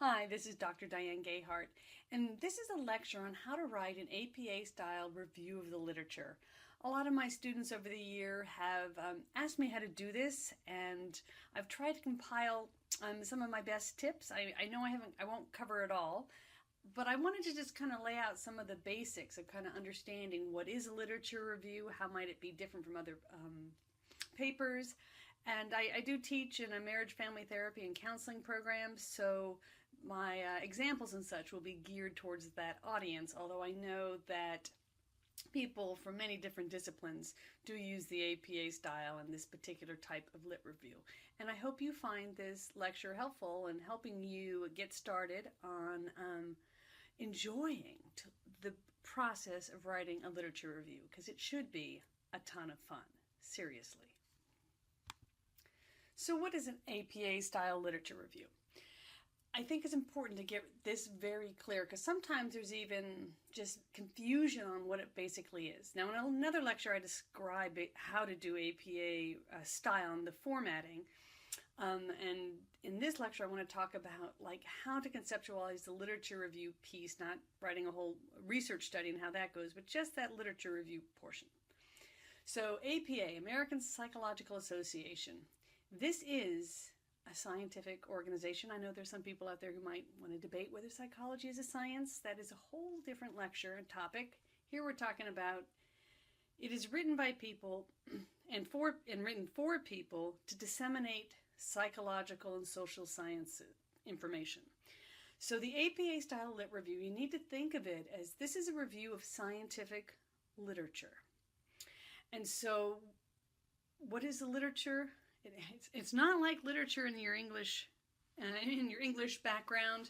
Hi, this is Dr. Diane Gehart, and this is a lecture on how to write an APA-style review of the literature. A lot of my students over the year have asked me how to do this, and I've tried to compile some of my best tips. I know I won't cover it all, but I wanted to just kind of lay out some of the basics of kind of understanding what is a literature review, how might it be different from other papers. And I do teach in a marriage, family therapy, and counseling program, so my examples and such will be geared towards that audience, although I know that people from many different disciplines do use the APA style and this particular type of lit review. And I hope you find this lecture helpful in helping you get started on enjoying the process of writing a literature review, because it should be a ton of fun, seriously. So what is an APA-style literature review? I think it's important to get this very clear, because sometimes there's even just confusion on what it basically is. Now, in another lecture, I describe how to do APA style and the formatting. And in this lecture, I want to talk about how to conceptualize the literature review piece, not writing a whole research study and how that goes, but just that literature review portion. So APA, American Psychological Association. This is a scientific organization. I know there's some people out there who might want to debate whether psychology is a science. That is a whole different lecture and topic. Here we're talking about it is written by people and written for people to disseminate psychological and social science information. So the APA style lit review, you need to think of it as this is a review of scientific literature. And so what is the literature? It's not like literature in your English background,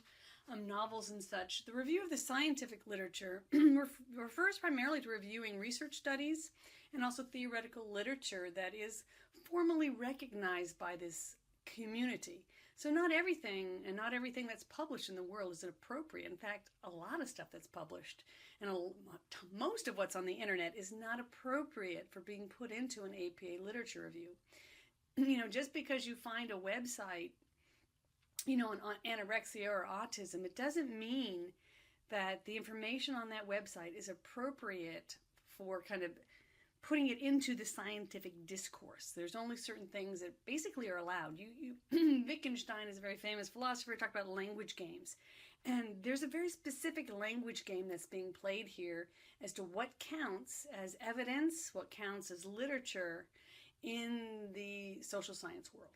novels and such. The review of the scientific literature refers primarily to reviewing research studies and also theoretical literature that is formally recognized by this community. So not everything that's published in the world is appropriate. In fact, a lot of stuff that's published and most of what's on the internet is not appropriate for being put into an APA literature review. Just because you find a website, on anorexia or autism, it doesn't mean that the information on that website is appropriate for kind of putting it into the scientific discourse. There's only certain things that basically are allowed. Wittgenstein is a very famous philosopher, talked about language games. And there's a very specific language game that's being played here as to what counts as evidence, what counts as literature in the social science world.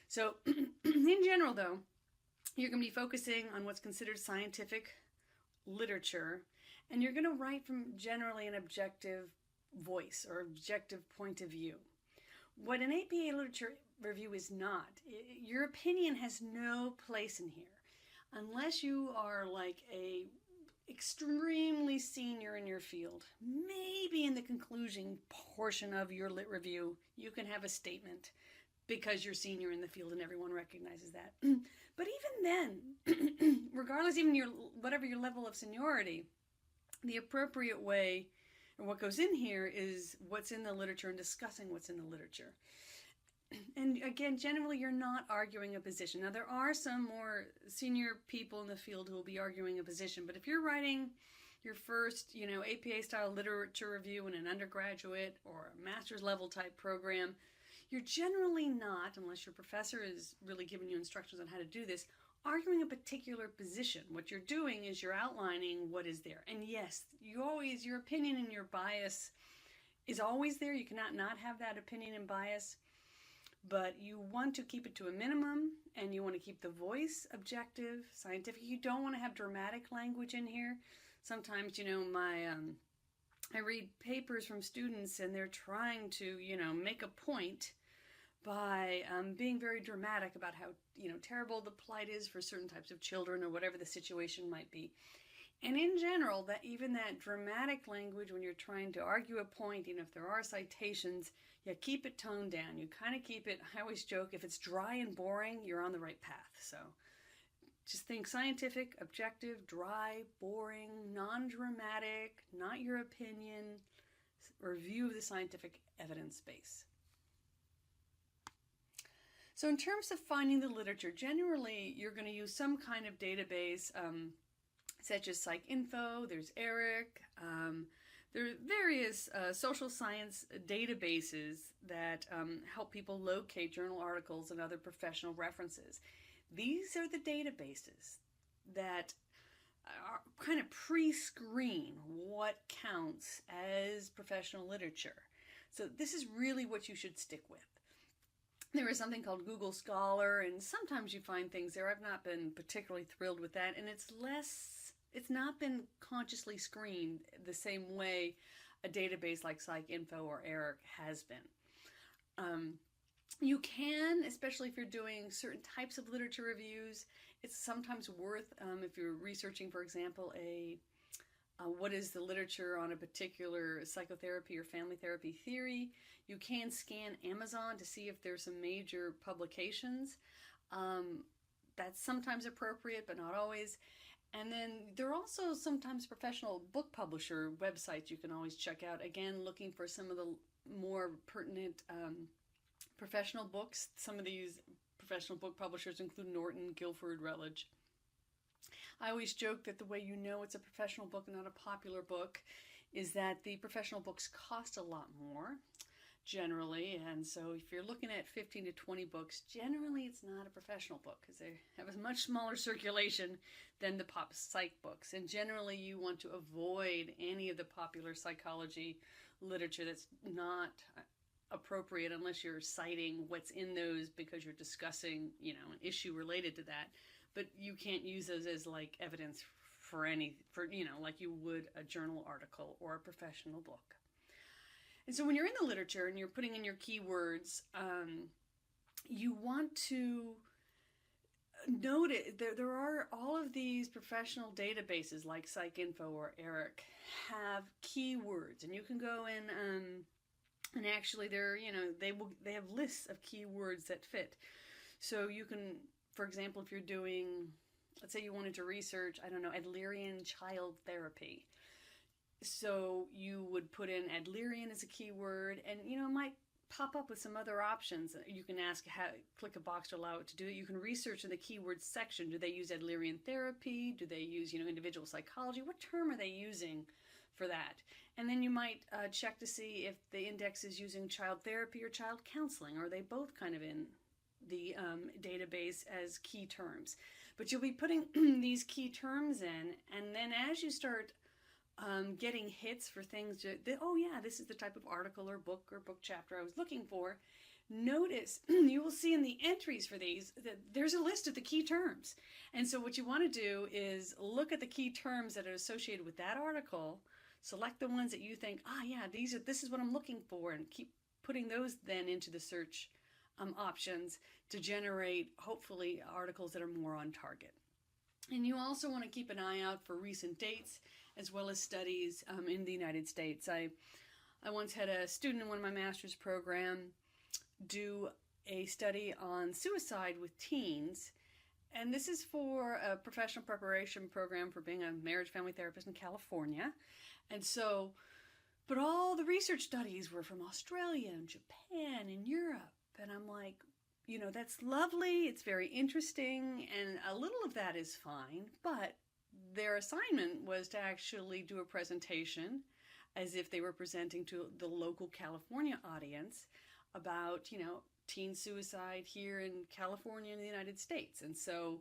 So in general, though, you're going to be focusing on what's considered scientific literature, and you're going to write from generally an objective voice or objective point of view. What an APA literature review is not, your opinion has no place in here unless you are like a extremely senior in your field. Maybe in the conclusion portion of your lit review, you can have a statement because you're senior in the field and everyone recognizes that. But even then, regardless, even whatever your level of seniority, the appropriate way or what goes in here is what's in the literature and discussing what's in the literature. And again, generally, you're not arguing a position. Now, there are some more senior people in the field who will be arguing a position, but if you're writing your first, APA-style literature review in an undergraduate or a master's level type program, you're generally not, unless your professor is really giving you instructions on how to do this, arguing a particular position. What you're doing is you're outlining what is there. And yes, your opinion and your bias is always there. You cannot not have that opinion and bias. But you want to keep it to a minimum, and you want to keep the voice objective, scientific. You don't want to have dramatic language in here. Sometimes, I read papers from students, and they're trying to, make a point by being very dramatic about how, terrible the plight is for certain types of children or whatever the situation might be. And in general, that even that dramatic language when you're trying to argue a point, if there are citations, you keep it toned down. You kind of keep it, I always joke, if it's dry and boring, you're on the right path. So just think scientific, objective, dry, boring, non-dramatic, not your opinion, review of the scientific evidence base. So in terms of finding the literature, generally you're going to use some kind of database, such as PsycInfo, there's ERIC, there are various social science databases that help people locate journal articles and other professional references. These are the databases that kind of pre-screen what counts as professional literature. So this is really what you should stick with. There is something called Google Scholar, and sometimes you find things there. I've not been particularly thrilled with that, and it's not been consciously screened the same way a database like PsycInfo or ERIC has been. You can, especially if you're doing certain types of literature reviews, it's sometimes worth, if you're researching, for example, what is the literature on a particular psychotherapy or family therapy theory, you can scan Amazon to see if there's some major publications. That's sometimes appropriate, but not always. And then there are also sometimes professional book publisher websites you can always check out. Again, looking for some of the more pertinent professional books. Some of these professional book publishers include Norton, Guilford, Routledge. I always joke that the way you know it's a professional book and not a popular book is that the professional books cost a lot more, generally. And so if you're looking at 15 to 20 books, generally it's not a professional book because they have a much smaller circulation than the pop psych books. And generally you want to avoid any of the popular psychology literature that's not appropriate unless you're citing what's in those because you're discussing, an issue related to that. But you can't use those as like evidence for like you would a journal article or a professional book. And so when you're in the literature and you're putting in your keywords, you want to note it. There are all of these professional databases like PsycInfo or ERIC have keywords, and you can go in and actually they have lists of keywords that fit. So you can, for example, if you're doing, let's say you wanted to research, Adlerian child therapy. So you would put in Adlerian as a keyword, and it might pop up with some other options. You can click a box to allow it to do it. You can research in the keywords section. Do they use Adlerian therapy? Do they use individual psychology? What term are they using for that? And then you might check to see if the index is using child therapy or child counseling. Or are they both kind of in the database as key terms? But you'll be putting these key terms in, and then as you start getting hits for things this is the type of article or book chapter I was looking for, notice you will see in the entries for these that there's a list of the key terms. And so what you want to do is look at the key terms that are associated with that article, select the ones that you think, this is what I'm looking for, and keep putting those then into the search options to generate, hopefully, articles that are more on target. And you also want to keep an eye out for recent dates as well as studies in the United States. I once had a student in one of my master's program do a study on suicide with teens, and this is for a professional preparation program for being a marriage family therapist in California. And so, but all the research studies were from Australia and Japan and Europe, and I'm like, that's lovely, it's very interesting, and a little of that is fine, but their assignment was to actually do a presentation as if they were presenting to the local California audience about, teen suicide here in California in the United States. And so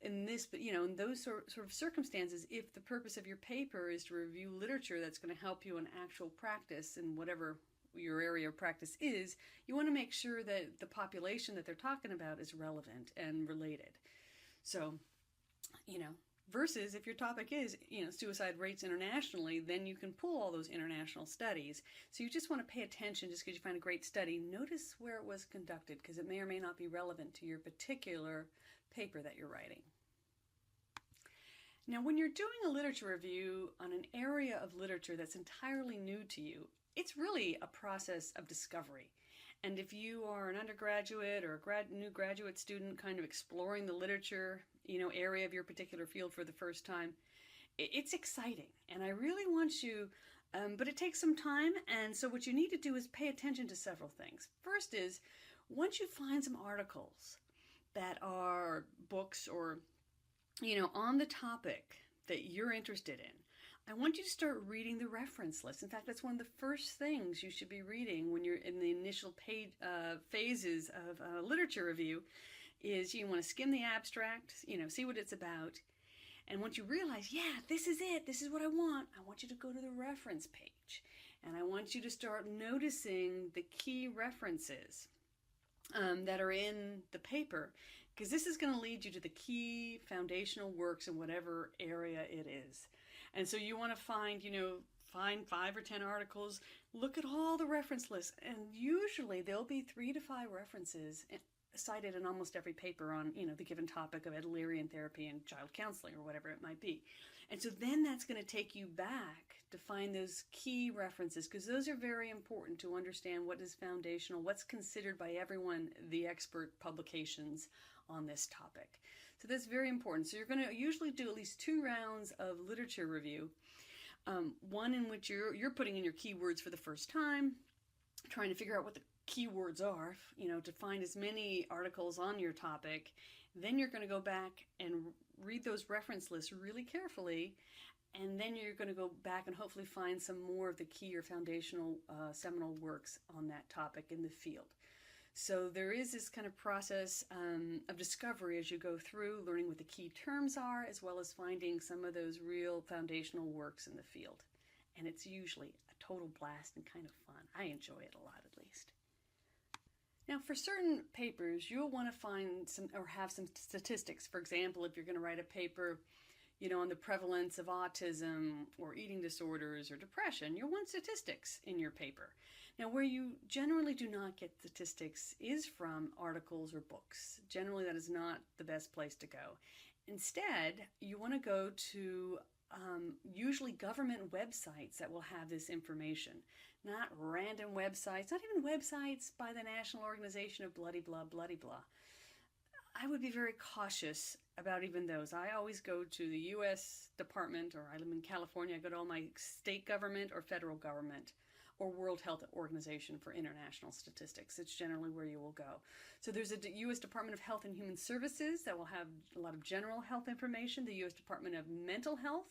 in those sort of circumstances, if the purpose of your paper is to review literature that's going to help you in actual practice in whatever your area of practice is, you want to make sure that the population that they're talking about is relevant and related. So, versus if your topic is, suicide rates internationally, then you can pull all those international studies. So you just want to pay attention. Just because you find a great study, notice where it was conducted, because it may or may not be relevant to your particular paper that you're writing. Now, when you're doing a literature review on an area of literature that's entirely new to you, it's really a process of discovery. And if you are an undergraduate or a new graduate student kind of exploring the literature, area of your particular field for the first time, it's exciting. And I really want you, but it takes some time. And so what you need to do is pay attention to several things. First is, once you find some articles that are books or, on the topic that you're interested in, I want you to start reading the reference list. In fact, that's one of the first things you should be reading when you're in the initial phases of literature review. Is you want to skim the abstract, see what it's about. And once you realize, yeah, this is it, this is what I want you to go to the reference page. And I want you to start noticing the key references that are in the paper, because this is going to lead you to the key foundational works in whatever area it is. And so you want to find 5 or 10 articles, look at all the reference lists, and usually there'll be 3 to 5 references cited in almost every paper on, the given topic of Adlerian therapy and child counseling or whatever it might be. And so then that's going to take you back to find those key references, because those are very important to understand what is foundational, what's considered by everyone the expert publications on this topic. So that's very important. So you're going to usually do at least 2 rounds of literature review, one in which you're putting in your keywords for the first time, trying to figure out what the keywords are, to find as many articles on your topic. Then you're going to go back and read those reference lists really carefully, and then you're going to go back and hopefully find some more of the key or foundational seminal works on that topic in the field. So there is this kind of process of discovery as you go through, learning what the key terms are, as well as finding some of those real foundational works in the field. And it's usually a total blast and kind of fun. I enjoy it a lot, at least. Now, for certain papers, you'll want to find some or have some statistics. For example, if you're going to write a paper, on the prevalence of autism or eating disorders or depression, you'll want statistics in your paper. Now, where you generally do not get statistics is from articles or books. Generally, that is not the best place to go. Instead, you want to go to usually government websites that will have this information, not random websites, not even websites by the National Organization of bloody blah, bloody blah. I would be very cautious about even those. I always go to the U.S. Department, or I live in California, I go to all my state government or federal government or World Health Organization for international statistics. It's generally where you will go. So there's a U.S. Department of Health and Human Services that will have a lot of general health information. The U.S. Department of Mental Health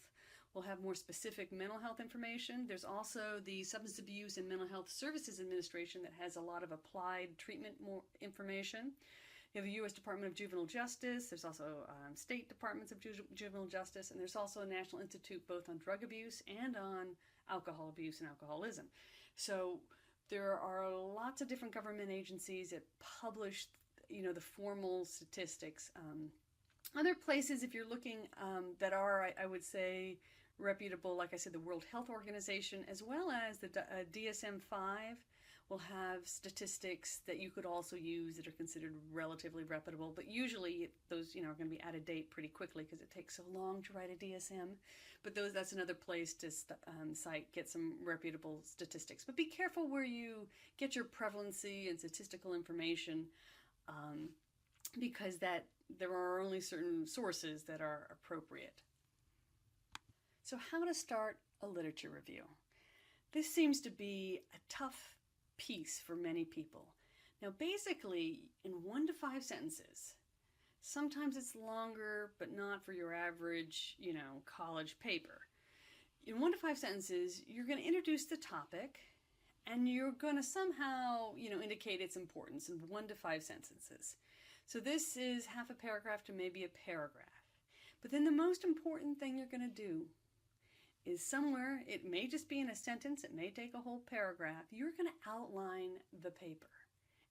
will have more specific mental health information. There's also the Substance Abuse and Mental Health Services Administration that has a lot of applied treatment more information. You have the U.S. Department of Juvenile Justice. There's also state departments of juvenile justice, and there's also a National Institute both on drug abuse and on alcohol abuse and alcoholism. So there are lots of different government agencies that publish, the formal statistics. Other places, if you're looking, that are, I would say, reputable, like I said, the World Health Organization, as well as the DSM-5 will have statistics that you could also use that are considered relatively reputable, but usually those are going to be out of date pretty quickly because it takes so long to write a DSM. But that's another place to get some reputable statistics. But be careful where you get your prevalency and statistical information, because there are only certain sources that are appropriate. So how to start a literature review? This seems to be a tough piece for many people. Now, basically, in 1 to 5 sentences, sometimes it's longer, but not for your average, college paper. In 1 to 5 sentences, you're going to introduce the topic, and you're going to somehow, indicate its importance in 1 to 5 sentences. So this is half a paragraph to maybe a paragraph. But then the most important thing you're going to do is somewhere, it may just be in a sentence, it may take a whole paragraph, you're going to outline the paper.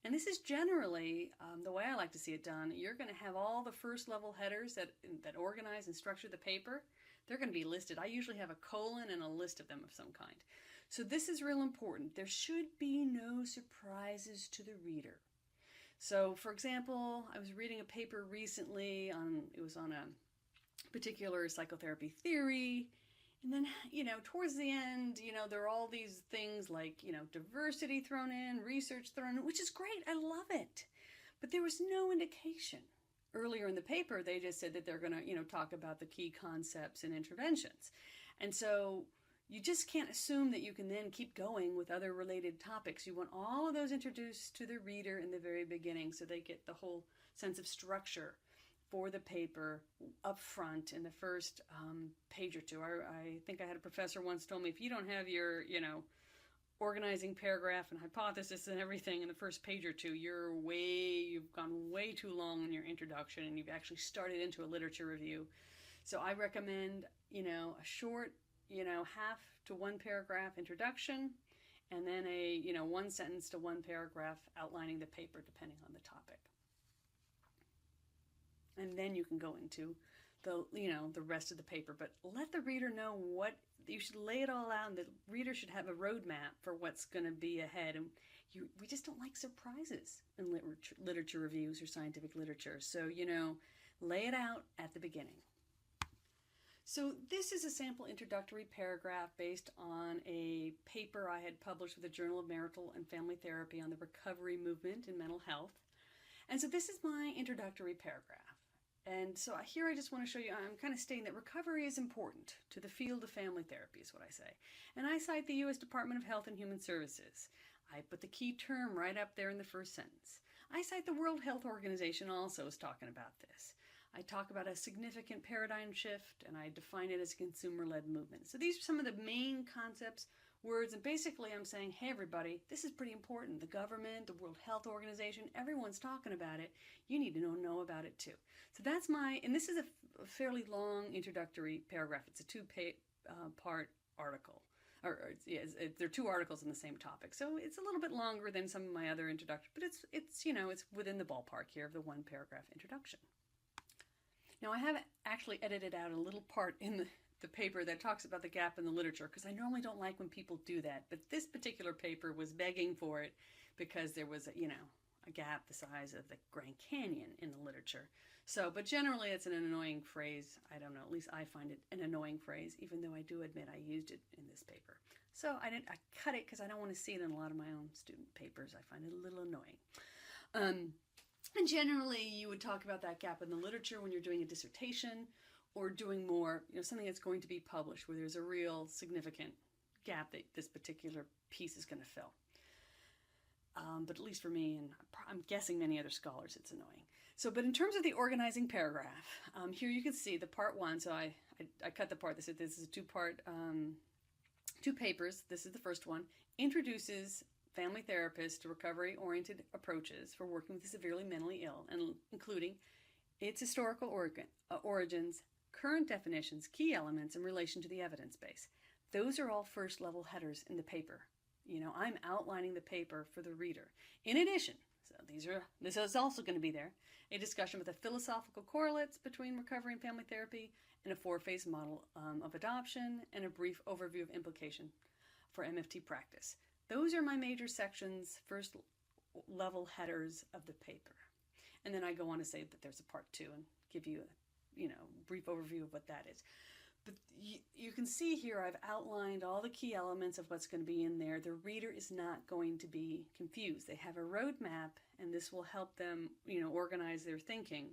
And this is generally the way I like to see it done. You're going to have all the first level headers that organize and structure the paper. They're going to be listed. I usually have a colon and a list of them of some kind. So this is real important. There should be no surprises to the reader. So, for example, I was reading a paper recently it was on a particular psychotherapy theory. And then, towards the end, there are all these things like, diversity thrown in, research thrown in, which is great. I love it. But there was no indication. Earlier in the paper, they just said that they're going to, talk about the key concepts and interventions. And so, you just can't assume that you can then keep going with other related topics. You want all of those introduced to the reader in the very beginning so they get the whole sense of structure for the paper up front in the first page or two. I think I had a professor once told me, if you don't have your, organizing paragraph and hypothesis and everything in the first page or two, you've gone way too long in your introduction and you've actually started into a literature review. So I recommend, a short, half to one paragraph introduction, and then a, one sentence to one paragraph outlining the paper depending on the topic. And then you can go into the rest of the paper, but let the reader know what you should lay it all out, and the reader should have a roadmap for what's going to be ahead. And we just don't like surprises in literature reviews or scientific literature. So, lay it out at the beginning. So this is a sample introductory paragraph based on a paper I had published with the Journal of Marital and Family Therapy on the recovery movement in mental health. And so this is my introductory paragraph. And so here I just want to show you, I'm kind of stating that recovery is important to the field of family therapy is what I say. And I cite the U.S. Department of Health and Human Services. I put the key term right up there in the first sentence. I cite the World Health Organization also is talking about this. I talk about a significant paradigm shift, and I define it as a consumer-led movement. So these are some of the main concepts, words, and basically I'm saying, hey everybody, this is pretty important. The government, the World Health Organization, everyone's talking about it. You need to know about it too. So that's and this is a fairly long introductory paragraph. It's a two-part article. They're two articles on the same topic. So it's a little bit longer than some of my other introductions, but it's within the ballpark here of the one paragraph introduction. Now, I have actually edited out a little part in the paper that talks about the gap in the literature, because I normally don't like when people do that. But this particular paper was begging for it because there was, a gap the size of the Grand Canyon in the literature. So, but generally it's an annoying phrase. I don't know, at least I find it an annoying phrase, even though I do admit I used it in this paper. So I cut it because I don't want to see it in a lot of my own student papers. I find it a little annoying. And generally, you would talk about that gap in the literature when you're doing a dissertation or doing more, something that's going to be published where there's a real significant gap that this particular piece is going to fill. But at least for me, and I'm guessing many other scholars, it's annoying. So, but in terms of the organizing paragraph, here you can see the part one. So I cut the part that said this is a two-part, two papers. This is the first one. Introduces family therapists to recovery-oriented approaches for working with the severely mentally ill, and including its historical origins, current definitions, key elements in relation to the evidence base. Those are all first-level headers in the paper. I'm outlining the paper for the reader. In addition, so this is also going to be there, a discussion with the philosophical correlates between recovery and family therapy, and a four-phase model of adoption, and a brief overview of implication for MFT practice. Those are my major sections, first level headers of the paper. And then I go on to say that there's a part two and give you a brief overview of what that is. But you can see here I've outlined all the key elements of what's going to be in there. The reader is not going to be confused. They have a roadmap, and this will help them, organize their thinking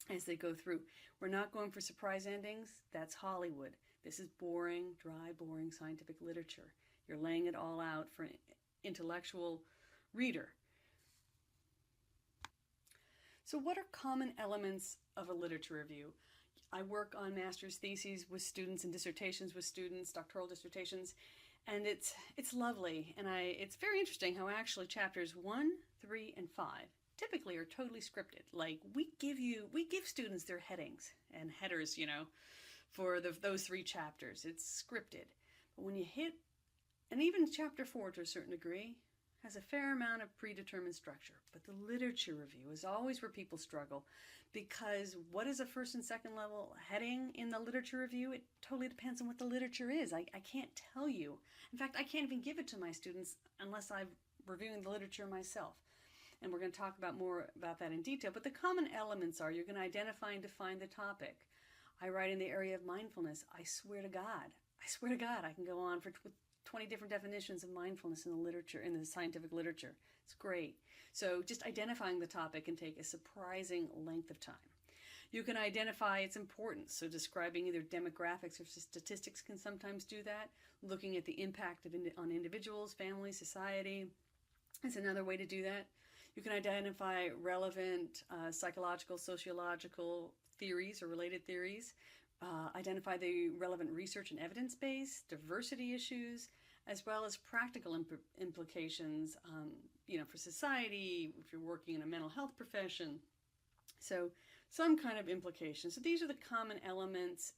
as they go through. We're not going for surprise endings. That's Hollywood. This is boring, dry, boring scientific literature. You're laying it all out for an intellectual reader. So what are common elements of a literature review? I work on master's theses with students and dissertations with students, doctoral dissertations, and it's lovely. And it's very interesting how actually chapters 1, 3, and 5 typically are totally scripted. Like we give students their headings and headers, for those 3 chapters. It's scripted. But when you hit, and even chapter 4 to a certain degree, has a fair amount of predetermined structure. But the literature review is always where people struggle, because what is a first and second level heading in the literature review? It totally depends on what the literature is. I can't tell you. In fact, I can't even give it to my students unless I'm reviewing the literature myself. And we're going to talk more about that in detail. But the common elements are you're going to identify and define the topic. I write in the area of mindfulness. I swear to God, I can go on for 20 different definitions of mindfulness in the literature, in the scientific literature. It's great. So just identifying the topic can take a surprising length of time. You can identify its importance, so describing either demographics or statistics can sometimes do that. Looking at the impact on individuals, families, society is another way to do that. You can identify relevant psychological, sociological theories or related theories, identify the relevant research and evidence base, diversity issues, as well as practical implications, for society, if you're working in a mental health profession. So some kind of implications. So these are the common elements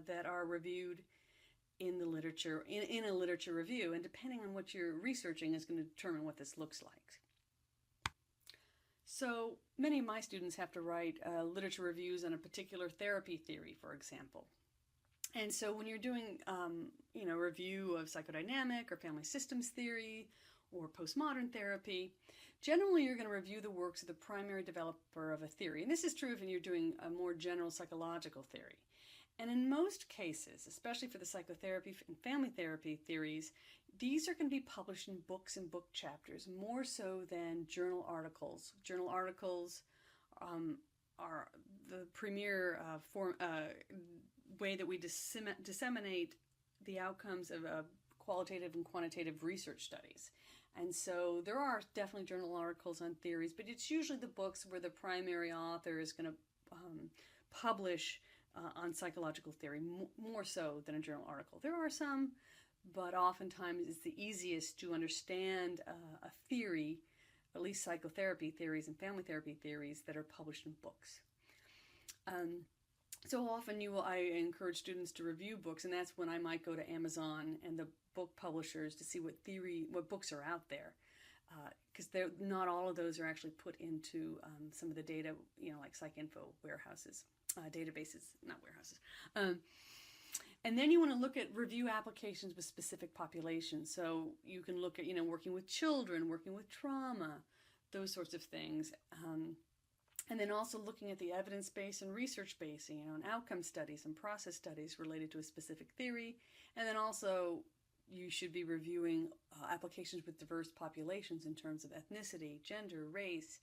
that are reviewed in the literature, in a literature review, and depending on what you're researching is going to determine what this looks like. So many of my students have to write literature reviews on a particular therapy theory, for example. And so when you're doing, review of psychodynamic or family systems theory or postmodern therapy, generally you're going to review the works of the primary developer of a theory. And this is true if you're doing a more general psychological theory. And in most cases, especially for the psychotherapy and family therapy theories, these are going to be published in books and book chapters more so than journal articles. Journal articles are the premier way that we disseminate the outcomes of qualitative and quantitative research studies. And so there are definitely journal articles on theories, but it's usually the books where the primary author is going to publish on psychological theory, more so than a journal article. There are some, but oftentimes it's the easiest to understand a theory, at least psychotherapy theories and family therapy theories, that are published in books. So often I encourage students to review books, and that's when I might go to Amazon and the book publishers to see what books are out there, because not all of those are actually put into some of the data, like PsycInfo warehouses. Databases, not warehouses. And then you want to look at review applications with specific populations. So you can look at, working with children, working with trauma, those sorts of things. And then also looking at the evidence base and research base, and outcome studies and process studies related to a specific theory. And then also you should be reviewing applications with diverse populations in terms of ethnicity, gender, race,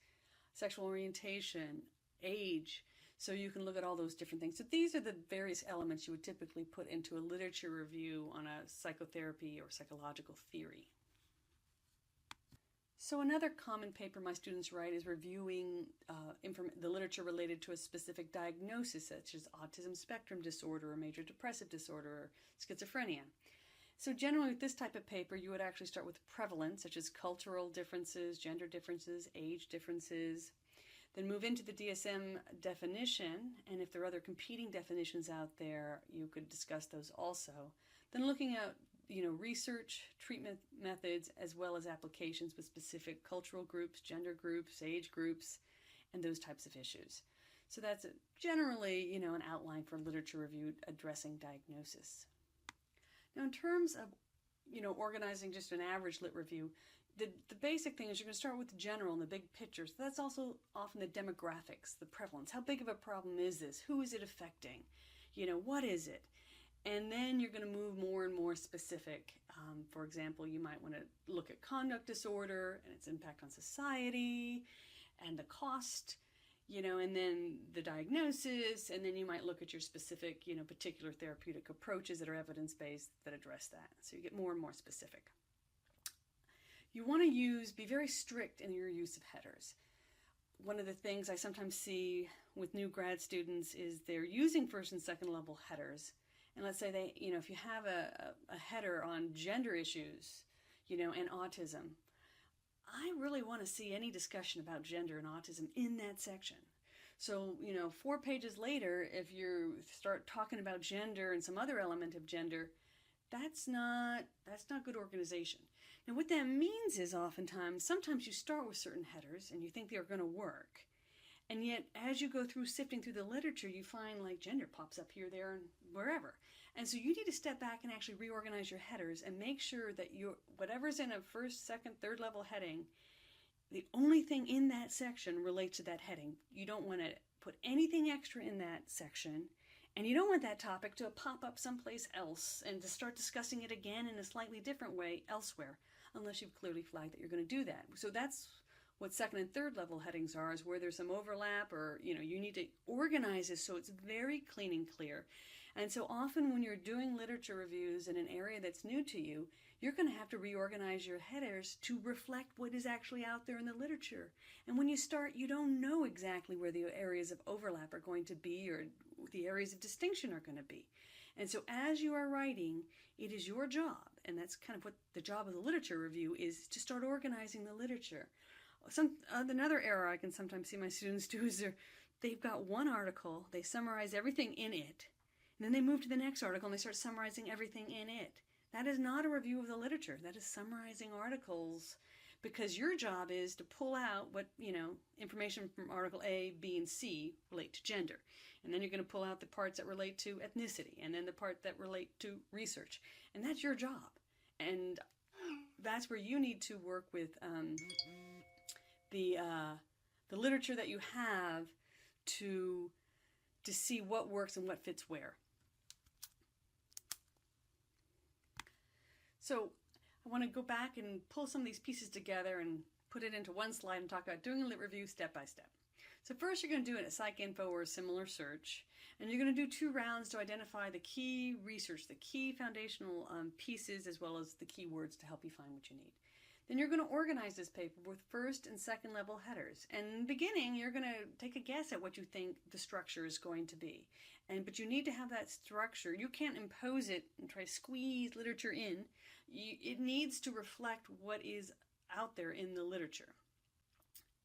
sexual orientation, age. So you can look at all those different things. So these are the various elements you would typically put into a literature review on a psychotherapy or psychological theory. So another common paper my students write is reviewing the literature related to a specific diagnosis, such as autism spectrum disorder or major depressive disorder or schizophrenia. So generally with this type of paper, you would actually start with prevalence, such as cultural differences, gender differences, age differences. Then move into the DSM definition, and if there are other competing definitions out there, you could discuss those also. Then looking at, research, treatment methods, as well as applications with specific cultural groups, gender groups, age groups, and those types of issues. So that's generally, an outline for literature review addressing diagnosis. Now in terms of, organizing just an average lit review, the basic thing is you're going to start with the general and the big picture. So that's also often the demographics, the prevalence. How big of a problem is this? Who is it affecting? What is it? And then you're going to move more and more specific. For example, you might want to look at conduct disorder and its impact on society and the cost, and then the diagnosis, and then you might look at your specific, particular therapeutic approaches that are evidence-based that address that. So you get more and more specific. You want to be very strict in your use of headers. One of the things I sometimes see with new grad students is they're using first and second level headers. And let's say if you have a header on gender issues, and autism, I really want to see any discussion about gender and autism in that section. So, 4 pages later, if you start talking about gender and some other element of gender, that's not good organization. Now what that means is sometimes you start with certain headers and you think they're going to work. And yet as you go through sifting through the literature, you find like gender pops up here, there, and wherever. And so you need to step back and actually reorganize your headers and make sure that whatever's in a first, second, third level heading, the only thing in that section relates to that heading. You don't want to put anything extra in that section. And you don't want that topic to pop up someplace else and to start discussing it again in a slightly different way elsewhere, unless you've clearly flagged that you're going to do that. So that's what second and third level headings are, is where there's some overlap, or you need to organize this so it's very clean and clear. And so often when you're doing literature reviews in an area that's new to you, you're going to have to reorganize your headers to reflect what is actually out there in the literature. And when you start, you don't know exactly where the areas of overlap are going to be, or the areas of distinction are going to be. And so as you are writing, it is your job, and that's kind of what the job of the literature review is, to start organizing the literature. Another error I can sometimes see my students do is they've got one article, they summarize everything in it, and then they move to the next article and they start summarizing everything in it. That is not a review of the literature. That is summarizing articles, because your job is to pull out what, information from article A, B, and C relate to gender. And then you're going to pull out the parts that relate to ethnicity, and then the part that relate to research. And that's your job. And that's where you need to work with the literature that you have to see what works and what fits where. So I want to go back and pull some of these pieces together and put it into one slide and talk about doing a lit review step by step. So first you're going to do it at PsycInfo or a similar search, and you're going to do 2 rounds to identify the key research, the key foundational pieces, as well as the keywords to help you find what you need. Then you're going to organize this paper with first and second level headers. And in the beginning, you're going to take a guess at what you think the structure is going to be. But you need to have that structure. You can't impose it and try to squeeze literature in. It needs to reflect what is out there in the literature.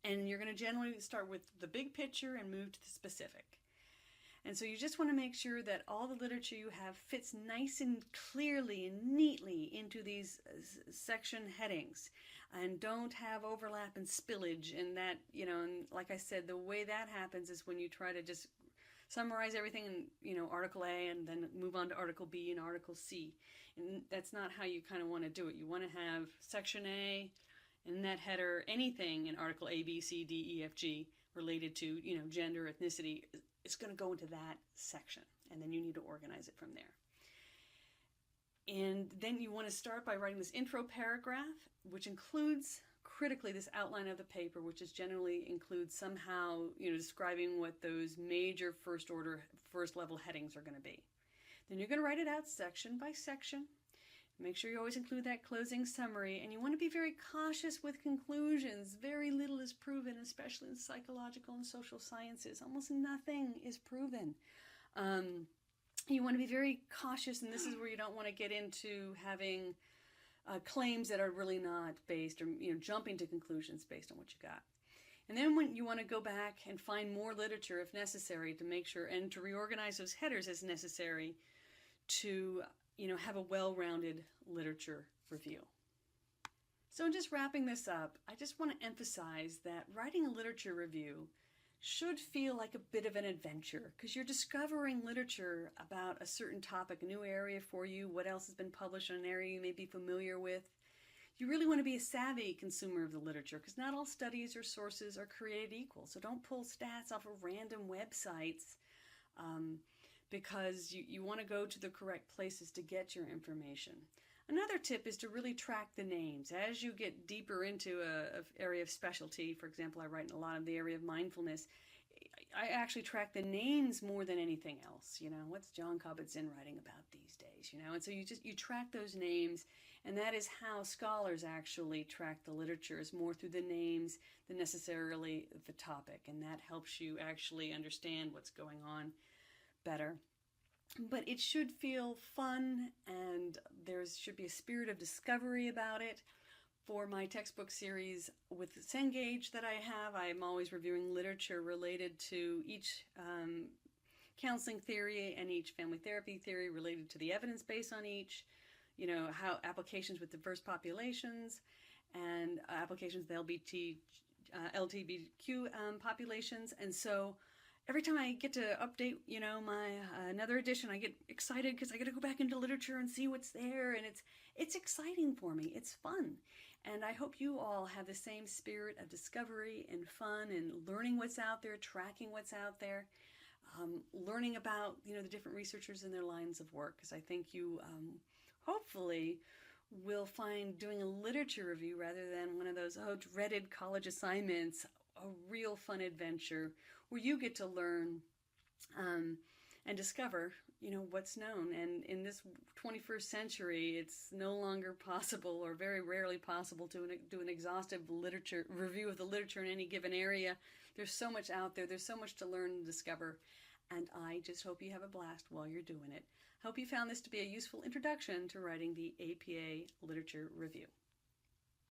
And you're going to generally start with the big picture and move to the specific. And so you just want to make sure that all the literature you have fits nice and clearly and neatly into these section headings, and don't have overlap and spillage. And that, and like I said, the way that happens is when you try to just summarize everything in, Article A and then move on to Article B and Article C. And that's not how you kind of want to do it. You want to have Section A and that header, anything in Article A, B, C, D, E, F, G related to, gender, ethnicity, it's going to go into that section, and then you need to organize it from there. And then you want to start by writing this intro paragraph, which includes critically this outline of the paper, which is generally includes somehow, describing what those major first level headings are going to be. Then you're going to write it out section by section. Make sure you always include that closing summary, and you want to be very cautious with conclusions. Very little is proven, especially in psychological and social sciences. Almost nothing is proven. You want to be very cautious, and this is where you don't want to get into having claims that are really not based, or jumping to conclusions based on what you got. And then when you want to go back and find more literature if necessary to make sure, and to reorganize those headers as necessary to have a well-rounded literature review. So in just wrapping this up, I just want to emphasize that writing a literature review should feel like a bit of an adventure, because you're discovering literature about a certain topic, a new area for you, what else has been published in an area you may be familiar with. You really want to be a savvy consumer of the literature, because not all studies or sources are created equal. So don't pull stats off of random websites, because you want to go to the correct places to get your information. Another tip is to really track the names. As you get deeper into an area of specialty, for example, I write in a lot of the area of mindfulness, I actually track the names more than anything else. What's John Kabat-Zinn writing about these days? And so you track those names, and that is how scholars actually track the literature, is more through the names than necessarily the topic, and that helps you actually understand what's going on better. But it should feel fun, and there should be a spirit of discovery about it. For my textbook series with Cengage that I have, I'm always reviewing literature related to each counseling theory and each family therapy theory related to the evidence base on each, how applications with diverse populations and applications with LGBTQ populations. And so every time I get to update, my another edition, I get excited because I get to go back into literature and see what's there, and it's exciting for me. It's fun, and I hope you all have the same spirit of discovery and fun and learning what's out there, tracking what's out there, learning about the different researchers and their lines of work, because I think you hopefully will find doing a literature review rather than one of those dreaded college assignments a real fun adventure where you get to learn and discover, what's known. And in this 21st century, it's no longer possible, or very rarely possible, to do an exhaustive literature review of the literature in any given area. There's so much out there. There's so much to learn and discover. And I just hope you have a blast while you're doing it. Hope you found this to be a useful introduction to writing the APA Literature Review.